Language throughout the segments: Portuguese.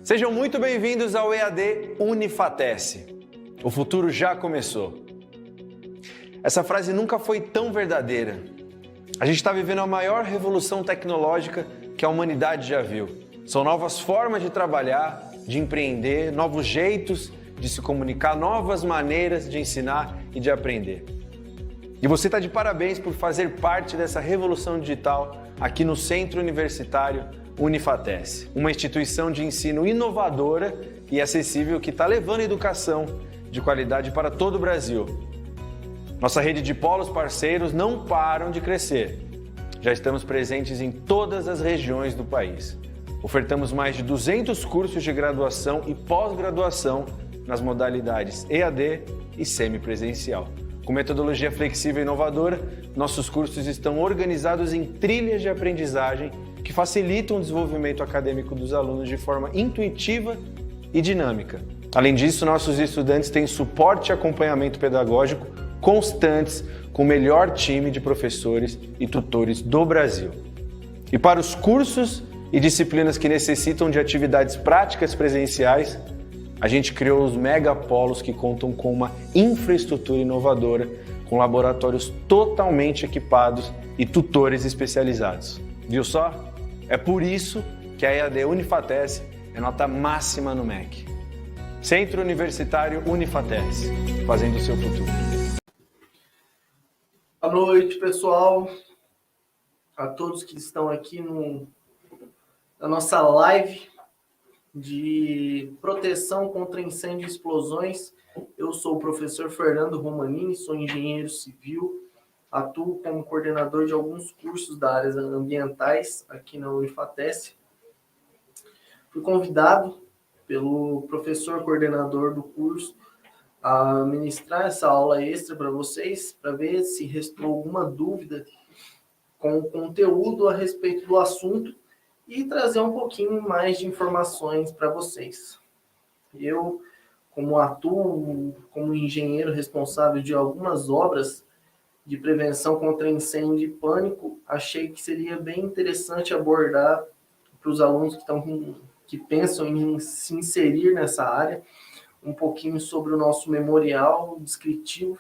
Sejam muito bem-vindos ao EAD Unifatece. O futuro já começou. Essa frase nunca foi tão verdadeira. A gente está vivendo a maior revolução tecnológica que a humanidade já viu. São novas formas de trabalhar, de empreender, novos jeitos de se comunicar, novas maneiras de ensinar e de aprender. E você está de parabéns por fazer parte dessa revolução digital aqui no Centro Universitário Unifatece, uma instituição de ensino inovadora e acessível que está levando a educação de qualidade para todo o Brasil. Nossa rede de polos parceiros não param de crescer. Já estamos presentes em todas as regiões do país. Ofertamos mais de 200 cursos de graduação e pós-graduação nas modalidades EAD e semipresencial. Com metodologia flexível e inovadora, nossos cursos estão organizados em trilhas de aprendizagem que facilitam o desenvolvimento acadêmico dos alunos de forma intuitiva e dinâmica. Além disso, nossos estudantes têm suporte e acompanhamento pedagógico constantes com o melhor time de professores e tutores do Brasil. E para os cursos e disciplinas que necessitam de atividades práticas presenciais, a gente criou os megapolos que contam com uma infraestrutura inovadora, com laboratórios totalmente equipados e tutores especializados. Viu só? É por isso que a EAD Unifatece é nota máxima no MEC. Centro Universitário Unifatece, fazendo o seu futuro. Boa noite, pessoal. A todos que estão aqui na nossa live de proteção contra incêndio e explosões. Eu sou o professor Fernando Romanini, sou engenheiro civil, atuo como coordenador de alguns cursos da área ambientais aqui na Unifatece. Fui convidado pelo professor coordenador do curso a ministrar essa aula extra para vocês, para ver se restou alguma dúvida com o conteúdo a respeito do assunto e trazer um pouquinho mais de informações para vocês. Eu, como atuo como engenheiro responsável de algumas obras de prevenção contra incêndio e pânico, achei que seria bem interessante abordar para os alunos que pensam em se inserir nessa área, um pouquinho sobre o nosso memorial descritivo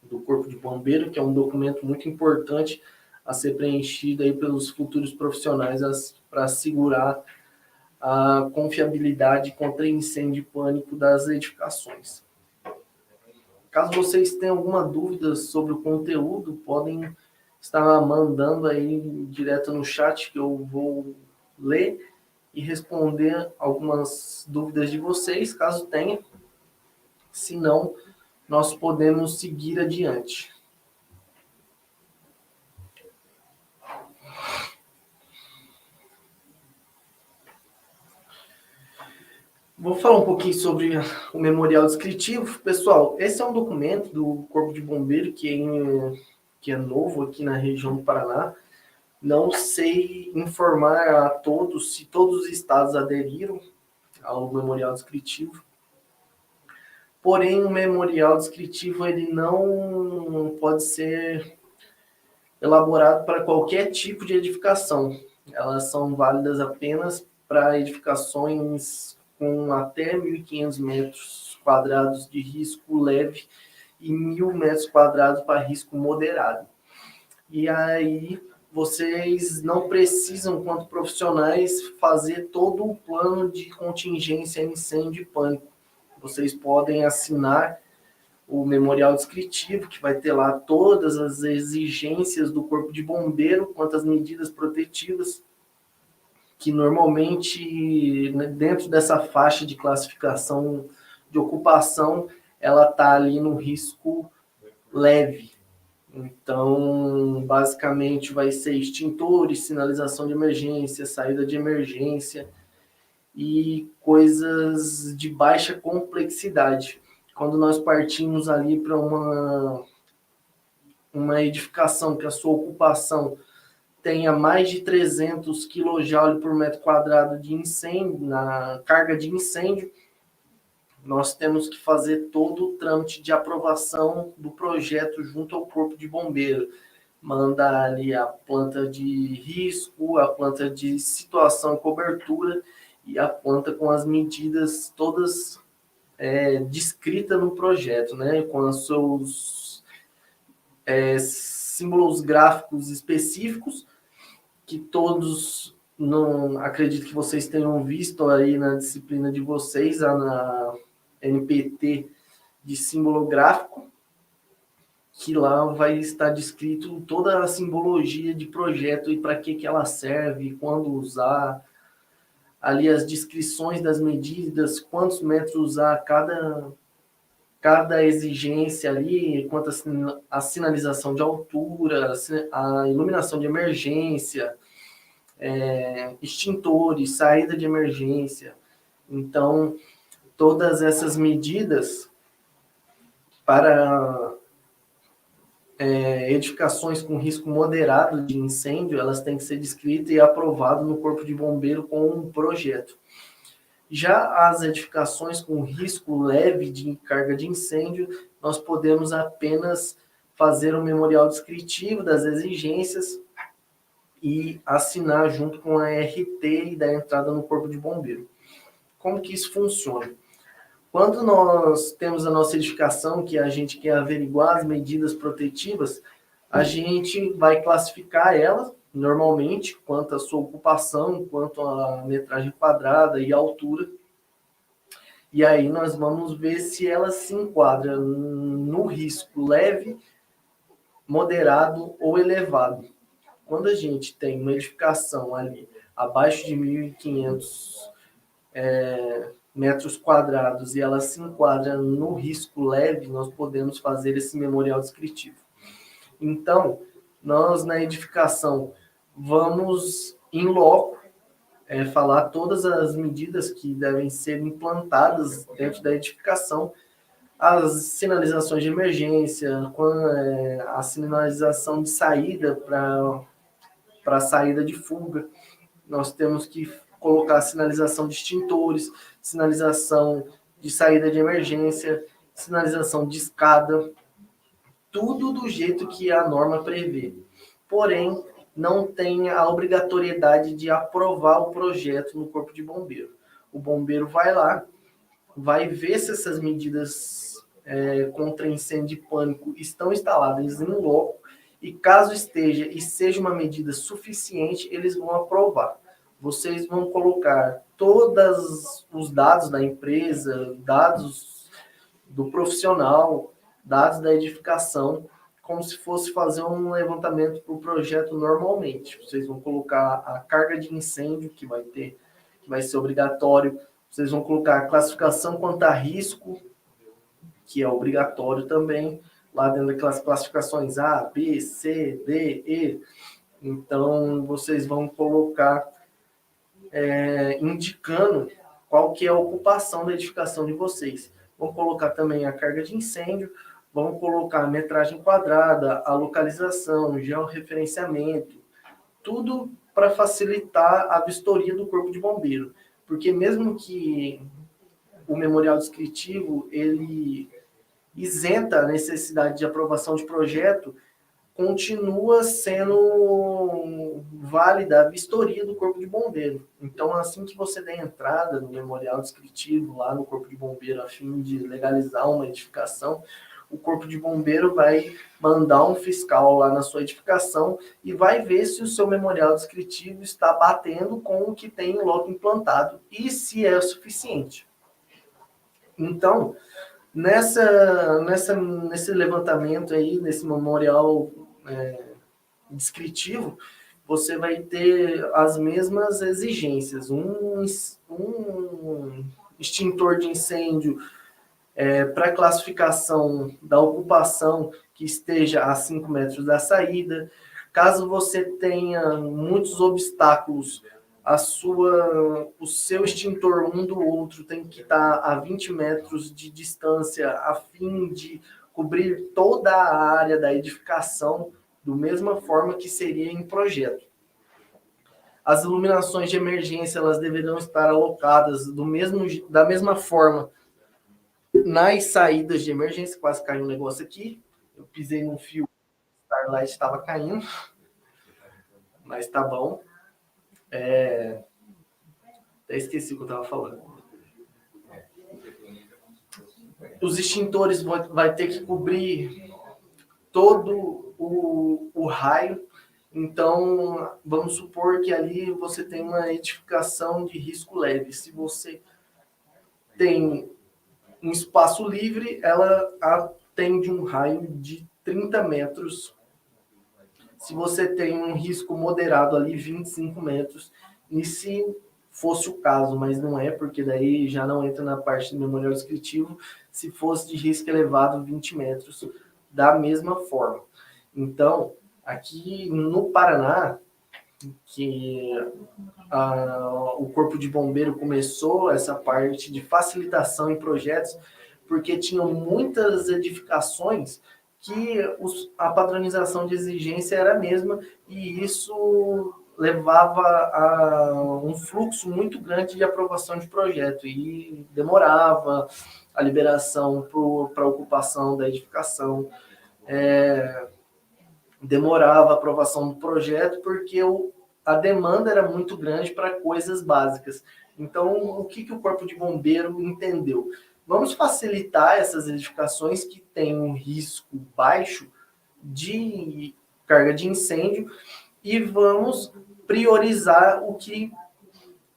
do Corpo de Bombeiro, que é um documento muito importante a ser preenchido aí pelos futuros profissionais para assegurar a confiabilidade contra incêndio e pânico das edificações. Caso vocês tenham alguma dúvida sobre o conteúdo, podem estar mandando aí direto no chat que eu vou ler e responder algumas dúvidas de vocês, caso tenha. Se não, nós podemos seguir adiante. Vou falar um pouquinho sobre o memorial descritivo. Pessoal, esse é um documento do Corpo de Bombeiro que é novo aqui na região do Paraná. Não sei informar a todos se todos os estados aderiram ao memorial descritivo. Porém, o memorial descritivo ele não pode ser elaborado para qualquer tipo de edificação. Elas são válidas apenas para edificações com até 1.500 metros quadrados de risco leve e 1.000 metros quadrados para risco moderado. E aí vocês não precisam, quanto profissionais, fazer todo o plano de contingência, incêndio e pânico. Vocês podem assinar o memorial descritivo, que vai ter lá todas as exigências do Corpo de Bombeiro, quanto às medidas protetivas, que normalmente, dentro dessa faixa de classificação de ocupação, ela está ali no risco leve. Então, basicamente, vai ser extintores, sinalização de emergência, saída de emergência e coisas de baixa complexidade. Quando nós partimos ali para uma edificação que a sua ocupação tenha mais de 300 kJ por metro quadrado de incêndio, na carga de incêndio, nós temos que fazer todo o trâmite de aprovação do projeto junto ao Corpo de Bombeiro. Mandar ali a planta de risco, a planta de situação e cobertura e a planta com as medidas todas descritas no projeto, né? Com os seus símbolos gráficos específicos, que todos, não acredito que vocês tenham visto aí na disciplina de vocês, na NPT de símbolo gráfico, que lá vai estar descrito toda a simbologia de projeto e para que ela serve, quando usar, ali as descrições das medidas, quantos metros usar cada exigência ali, quanto a sinalização de altura, a iluminação de emergência, extintores, saída de emergência. Então, todas essas medidas para edificações com risco moderado de incêndio, elas têm que ser descritas e aprovadas no Corpo de Bombeiro com um projeto. Já as edificações com risco leve de carga de incêndio, nós podemos apenas fazer um memorial descritivo das exigências e assinar junto com a RT e dar entrada no Corpo de Bombeiro. Como que isso funciona? Quando nós temos a nossa edificação, que a gente quer averiguar as medidas protetivas, a gente vai classificar ela, normalmente, quanto à sua ocupação, quanto à metragem quadrada e altura. E aí nós vamos ver se ela se enquadra no risco leve, moderado ou elevado. Quando a gente tem uma edificação ali abaixo de 1.500 metros quadrados e ela se enquadra no risco leve, nós podemos fazer esse memorial descritivo. Então, nós na edificação vamos em loco falar todas as medidas que devem ser implantadas dentro da edificação, as sinalizações de emergência, a sinalização de saída para saída de fuga. Nós temos que colocar sinalização de extintores, sinalização de saída de emergência, sinalização de escada, tudo do jeito que a norma prevê. Porém, não tem a obrigatoriedade de aprovar o projeto no Corpo de Bombeiro. O bombeiro vai lá, vai ver se essas medidas contra incêndio e pânico estão instaladas em loco, e caso esteja e seja uma medida suficiente, eles vão aprovar. Vocês vão colocar todos os dados da empresa, dados do profissional, dados da edificação, como se fosse fazer um levantamento para o projeto normalmente. Vocês vão colocar a carga de incêndio que vai ser obrigatório. Vocês vão colocar a classificação quanto a risco, que é obrigatório também, lá dentro daquelas classificações A, B, C, D, E. Então, vocês vão colocar indicando qual que é a ocupação da edificação de vocês. Vão colocar também a carga de incêndio, vão colocar a metragem quadrada, a localização, o georreferenciamento, tudo para facilitar a vistoria do Corpo de Bombeiro. Porque mesmo que o memorial descritivo ele isenta a necessidade de aprovação de projeto, continua sendo válida a vistoria do Corpo de Bombeiro. Então, assim que você der entrada no memorial descritivo lá no Corpo de Bombeiro, a fim de legalizar uma edificação, o Corpo de Bombeiro vai mandar um fiscal lá na sua edificação e vai ver se o seu memorial descritivo está batendo com o que tem em loco implantado e se é suficiente. Então, nesse levantamento aí, nesse memorial descritivo, você vai ter as mesmas exigências. Um extintor de incêndio para classificação da ocupação que esteja a 5 metros da saída. Caso você tenha muitos obstáculos, o seu extintor um do outro tem que estar a 20 metros de distância a fim de cobrir toda a área da edificação da mesma forma que seria em projeto. As iluminações de emergência elas deverão estar alocadas da mesma forma nas saídas de emergência. Quase caiu um negócio aqui. Eu pisei num fio, o Starlight estava caindo, mas tá bom. Até esqueci o que eu estava falando. Os extintores vai ter que cobrir todo o raio. Então, vamos supor que ali você tem uma edificação de risco leve. Se você tem um espaço livre, ela atende um raio de 30 metros. Se você tem um risco moderado ali, 25 metros. E se fosse o caso, mas não é, porque daí já não entra na parte do memorial descritivo, se fosse de risco elevado, 20 metros, da mesma forma. Então, aqui no Paraná, que o Corpo de Bombeiro começou essa parte de facilitação em projetos, porque tinham muitas edificações que a padronização de exigência era a mesma, e isso levava a um fluxo muito grande de aprovação de projeto, e demorava a liberação para a ocupação da edificação, demorava a aprovação do projeto, porque a demanda era muito grande para coisas básicas. Então, o que o Corpo de Bombeiro entendeu? Vamos facilitar essas edificações que têm um risco baixo de carga de incêndio e vamos priorizar o que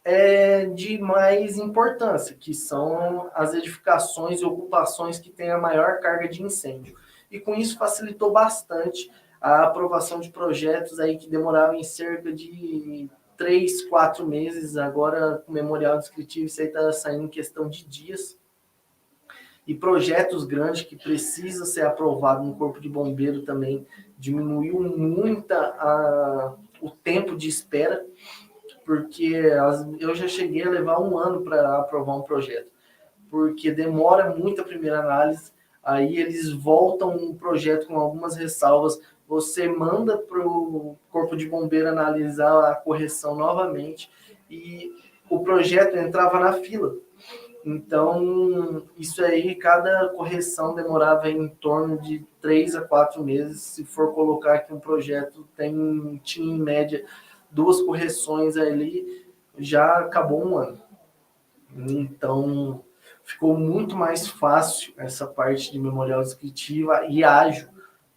é de mais importância, que são as edificações e ocupações que têm a maior carga de incêndio. E com isso facilitou bastante a aprovação de projetos aí que demoravam em cerca de 3, 4 meses. Agora, com o memorial descritivo, isso aí está saindo em questão de dias. E projetos grandes que precisam ser aprovados no Corpo de Bombeiro também diminuiu muito o tempo de espera, porque eu já cheguei a levar 1 ano para aprovar um projeto, porque demora muito a primeira análise, aí eles voltam o projeto com algumas ressalvas, você manda para o Corpo de Bombeiro analisar a correção novamente, e o projeto entrava na fila. Então, isso aí, cada correção demorava em torno de 3 a 4 meses. Se for colocar que um projeto tinha em média 2 correções ali, já acabou 1 ano. Então, ficou muito mais fácil essa parte de memorial descritiva e ágil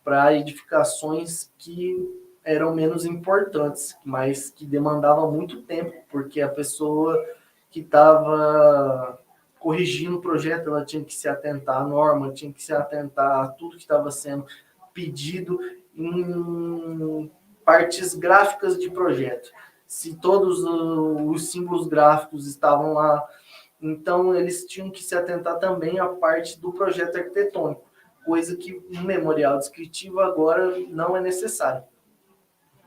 para edificações que eram menos importantes, mas que demandavam muito tempo, porque a pessoa que estava corrigindo o projeto, ela tinha que se atentar à norma, tinha que se atentar a tudo que estava sendo pedido em partes gráficas de projeto. Se todos os símbolos gráficos estavam lá, então eles tinham que se atentar também à parte do projeto arquitetônico, coisa que no memorial descritivo agora não é necessário.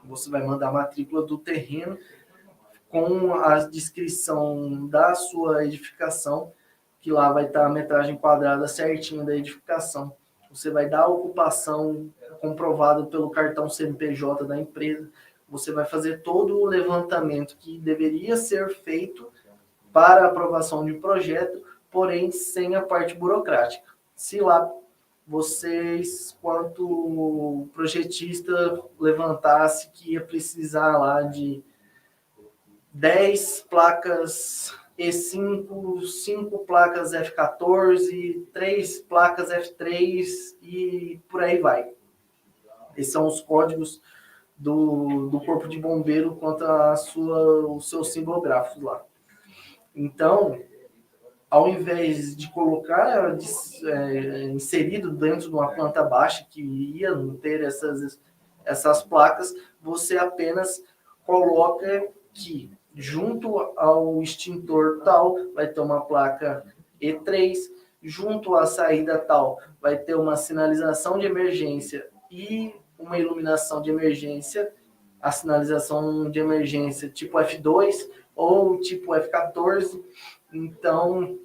Você vai mandar a matrícula do terreno com a descrição da sua edificação, que lá vai estar a metragem quadrada certinha da edificação. Você vai dar a ocupação comprovada pelo cartão CNPJ da empresa. Você vai fazer todo o levantamento que deveria ser feito para a aprovação de um projeto, porém sem a parte burocrática. Se lá vocês, quanto projetista, levantasse que ia precisar lá de 10 placas E5, 5 placas F14, 3 placas F3 e por aí vai. Esses são os códigos do Corpo de Bombeiro quanto o seu símbolo gráfico lá. Então, ao invés de colocar inserido dentro de uma planta baixa que ia não ter essas placas, você apenas coloca que junto ao extintor tal vai ter uma placa E3, junto à saída tal vai ter uma sinalização de emergência e uma iluminação de emergência, a sinalização de emergência tipo F2 ou tipo F14. Então,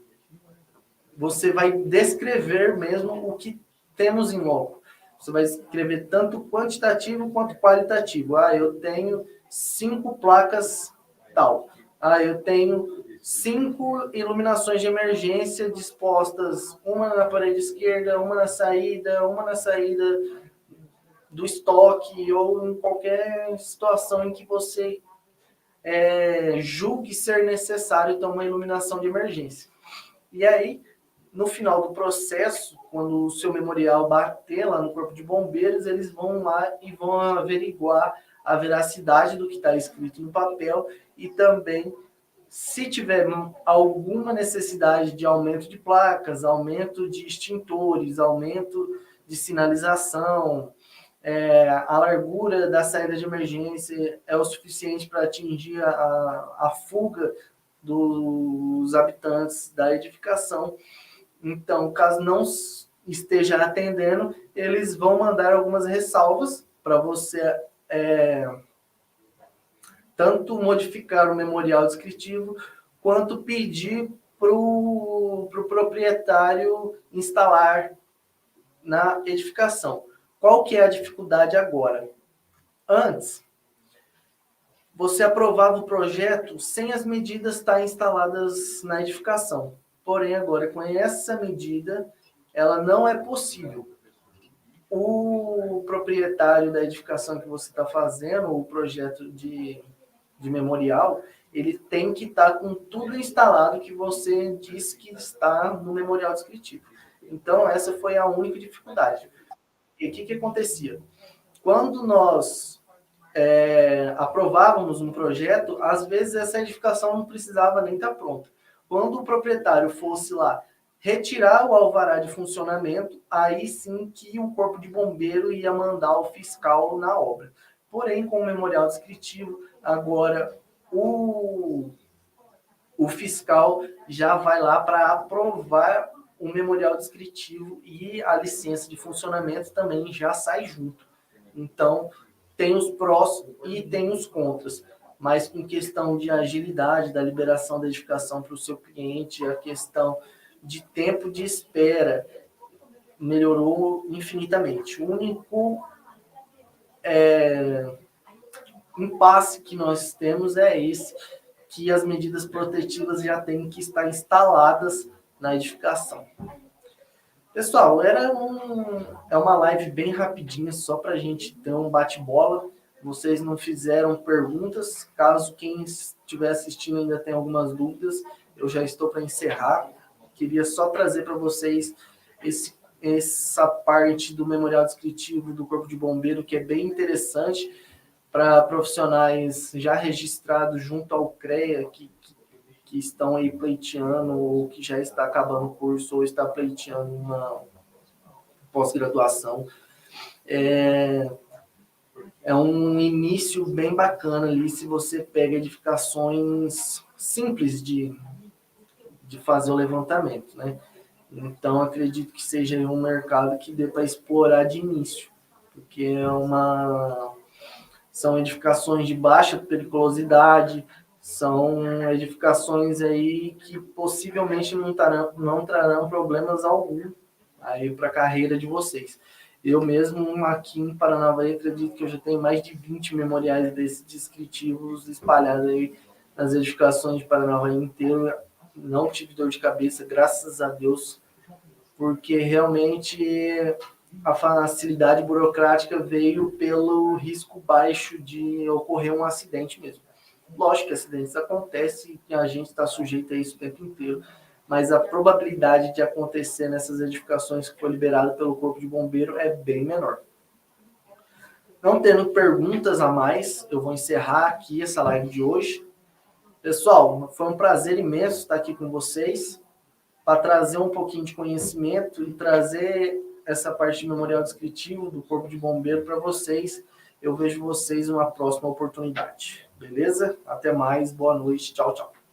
você vai descrever mesmo o que temos em loco. Você vai escrever tanto quantitativo quanto qualitativo. Eu tenho 5 placas tal. Eu tenho 5 iluminações de emergência dispostas, uma na parede esquerda, uma na saída do estoque, ou em qualquer situação em que você julgue ser necessário então uma iluminação de emergência. E aí, no final do processo, quando o seu memorial bater lá no Corpo de Bombeiros, eles vão lá e vão averiguar a veracidade do que está escrito no papel e também, se tiver alguma necessidade de aumento de placas, aumento de extintores, aumento de sinalização, a largura da saída de emergência é o suficiente para atingir a fuga dos habitantes da edificação. Então, caso não esteja atendendo, eles vão mandar algumas ressalvas para você tanto modificar o memorial descritivo, quanto pedir para o proprietário instalar na edificação. Qual que é a dificuldade agora? Antes, você aprovava o projeto sem as medidas estar instaladas na edificação. Porém, agora, com essa medida, ela não é possível. O proprietário da edificação que você está fazendo, o projeto de memorial, ele tem que estar com tudo instalado que você disse que está no memorial descritivo. Então, essa foi a única dificuldade. E o que acontecia? Quando nós aprovávamos um projeto, às vezes essa edificação não precisava nem estar pronta. Quando o proprietário fosse lá retirar o alvará de funcionamento, aí sim que o Corpo de Bombeiro ia mandar o fiscal na obra. Porém, com o memorial descritivo, agora o fiscal já vai lá para aprovar o memorial descritivo e a licença de funcionamento também já sai junto. Então, tem os prós e tem os contras. Mas em questão de agilidade da liberação da edificação para o seu cliente, a questão de tempo de espera melhorou infinitamente. O único impasse que nós temos é esse, que as medidas protetivas já têm que estar instaladas na edificação. Pessoal, é uma live bem rapidinha, só para a gente ter um bate-bola. Vocês não fizeram perguntas. Caso quem estiver assistindo ainda tenha algumas dúvidas, eu já estou para encerrar. Queria só trazer para vocês essa parte do memorial descritivo do Corpo de Bombeiro, que é bem interessante para profissionais já registrados junto ao CREA, que estão aí pleiteando, ou que já está acabando o curso, ou está pleiteando uma pós-graduação. É um início bem bacana ali, se você pega edificações simples de fazer o levantamento, né? Então, acredito que seja um mercado que dê para explorar de início, porque são edificações de baixa periculosidade, são edificações aí que possivelmente não trarão problemas algum aí para a carreira de vocês. Eu mesmo aqui em Paranavaí acredito que eu já tenho mais de 20 memoriais desses descritivos espalhados aí nas edificações de Paranavaí inteiro. Não tive dor de cabeça, graças a Deus, porque realmente a facilidade burocrática veio pelo risco baixo de ocorrer um acidente mesmo. Lógico que acidentes acontecem e a gente está sujeito a isso o tempo inteiro, mas a probabilidade de acontecer nessas edificações que foi liberada pelo Corpo de Bombeiro é bem menor. Não tendo perguntas a mais, eu vou encerrar aqui essa live de hoje. Pessoal, foi um prazer imenso estar aqui com vocês para trazer um pouquinho de conhecimento e trazer essa parte de memorial descritivo do Corpo de Bombeiro para vocês. Eu vejo vocês em uma próxima oportunidade. Beleza? Até mais. Boa noite. Tchau, tchau.